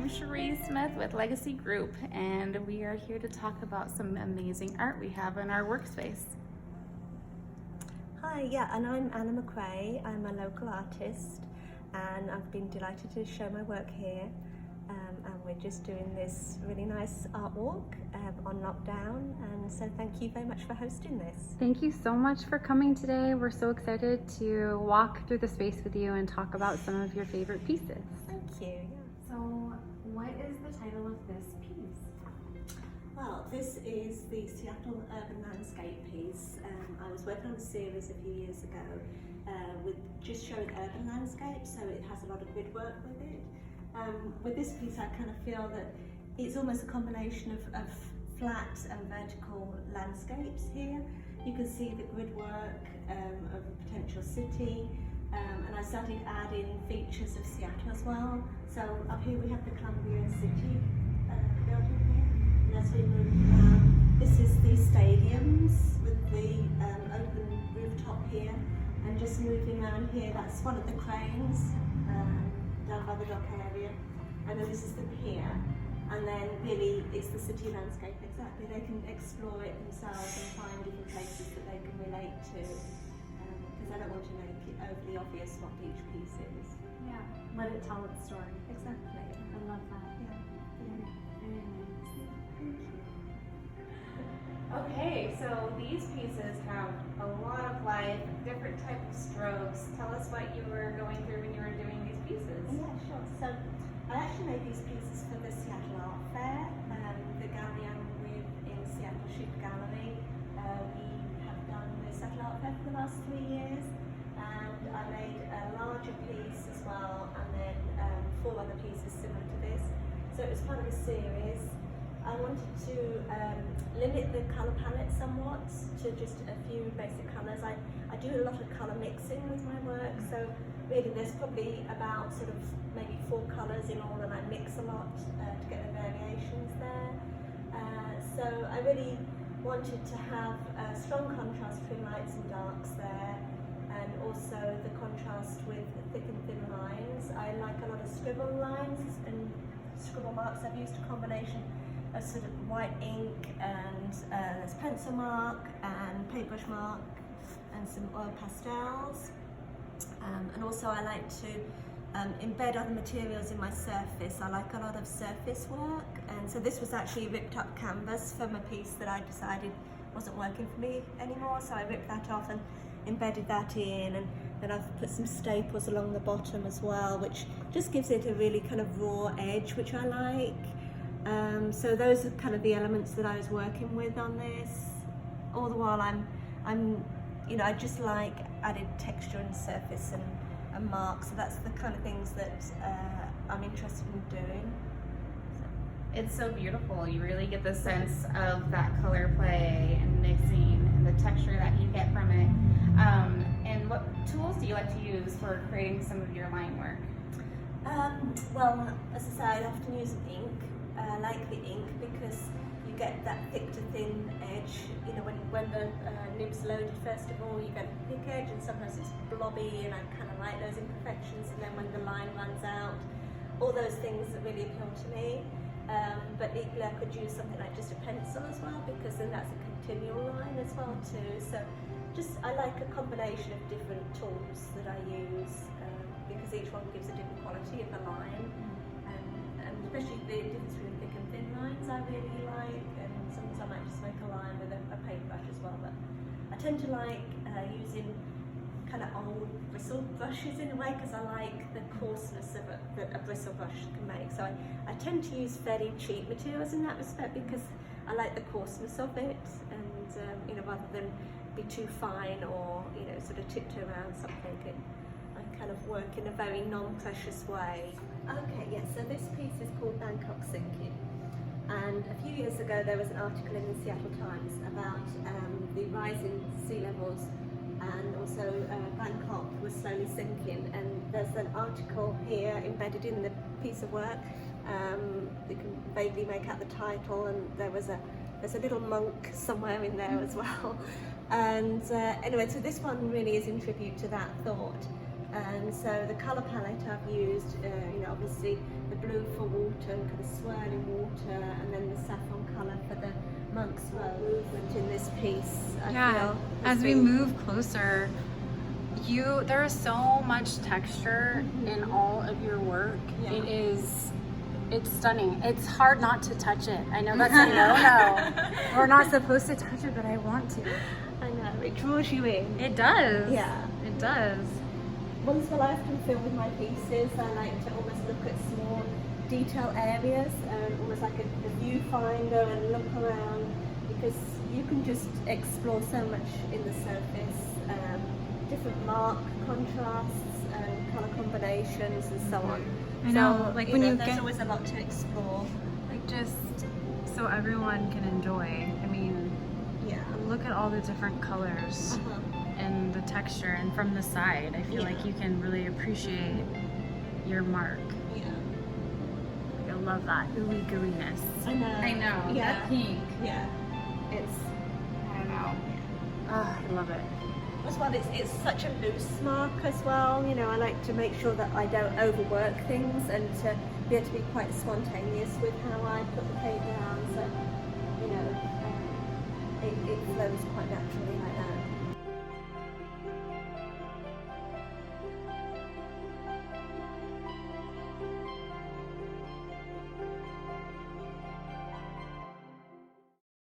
I'm Cheree Smith with Legacy Group, and we are here to talk about some amazing art we have in our workspace. Hi, and I'm Macrae. I'm a local artist, and I've been delighted to show my work here. And we're just doing this really nice art walk on lockdown, and so thank you very much for hosting this. Thank you so much for coming today. We're so excited to walk through the space with you and talk about some of your favorite pieces. Thank you. So, what is the title of this piece? Well, this is the Seattle Urban Landscape piece. I was working on a series a few years ago with just showing urban landscapes, so it has a lot of grid work with it. With this piece, I kind of feel that it's almost a combination of flat and vertical landscapes here. You can see the grid work of a potential city, and I started adding features of Seattle as well. So up here we have the Columbia City building here, and as we move around, this is the stadiums with the open rooftop here, and just moving around here, that's one of the cranes down by the dock area, and then this is the pier, and then really it's the city landscape exactly. They can explore it themselves and find different places that they can relate to, because I don't want to make it overly obvious what each piece is. Yeah, let it tell its story. Exactly. I love that. Yeah. Very nice. Thank you. Okay, so these pieces have a lot of life, different type of strokes. Tell us what you were going through when you were doing these pieces. Yeah, sure. So I actually made these pieces for the Seattle Art Fair, the gallery I'm with in Seattle Ship Gallery. We have done the Seattle Art Fair for the last 3 years, and I made a larger piece as well, and then 4 other pieces similar to this. So it was part of a series. I wanted to limit the colour palette somewhat to just a few basic colours. I do a lot of colour mixing with my work, so really there's probably about sort of maybe 4 colours in all, and I mix a lot to get the variations there. So I really wanted to have a strong contrast between lights and darks there, and also the contrast with thick and thin lines. I like a lot of scribble lines and scribble marks. I've used a combination of sort of white ink and there's pencil mark and paintbrush mark and some oil pastels. And also I like to embed other materials in my surface. I like a lot of surface work, and so this was actually ripped up canvas from a piece that I decided wasn't working for me anymore, so I ripped that off and embedded that in, and then I've put some staples along the bottom as well, which just gives it a really kind of raw edge, which I like. So those are kind of the elements that I was working with on this. All the while I just like added texture and surface and marks, so that's the kind of things that I'm interested in doing. It's so beautiful. You really get the sense of that color play and mixing and the texture that you get from it. And what tools do you like to use for creating some of your line work? Well, as I say, I often use ink. I like the ink because you get that thick to thin edge. You know, when the nib's loaded, first of all, you get a thick edge, and sometimes it's blobby, and I kind of like those imperfections. And then when the line runs out, all those things that really appeal to me. But equally, I could use something like just a pencil as well, because then that's a continual line as well too. So I like a combination of different tools that I use, because each one gives a different quality of a line. And especially the difference between thick and thin lines I really like, and sometimes I might just make a line with a paintbrush as well. But I tend to like using kind of old bristle brushes in a way, because I like the coarseness of that a bristle brush can make. So I tend to use fairly cheap materials in that respect, because I like the coarseness of it, and rather than be too fine or sort of tiptoe around something, I kind of work in a very non-precious way. Okay, yes, so this piece is called Bangkok Sinking, and a few years ago there was an article in the Seattle Times about the rising sea levels, and also Bangkok was slowly sinking, and there's an article here embedded in the piece of work. You can vaguely make out the title, and there's a little monk somewhere in there as well. And anyway, so this one really is in tribute to that thought. And so the colour palette I've used, you know, obviously the blue for water and kind of swirling water, and then the saffron colour for the monk's movement in this piece. I feel as we move closer, there is so much texture in all of your work. It's stunning. It's hard not to touch it. I know that's a no. We're not supposed to touch it, but I want to. I know, it draws you in. It does. Yeah. It does. Once I often feel with my pieces, I like to almost look at small detail areas, almost like a viewfinder, and look around, because you can just explore so much in the surface, different mark contrasts, colour combinations, and so on. I know, so, like there's always a lot to explore. like just so everyone can enjoy. I mean, look at all the different colors. And the texture, and from the side I feel like you can really appreciate your mark. I love that ooey gooiness. I know. That pink. It's, I don't know. Oh, I love it. as well, it's such a loose mark as well. You know, I like to make sure that I don't overwork things, and to be able to be quite spontaneous with how I put the paint down, so you know, it flows quite naturally like that.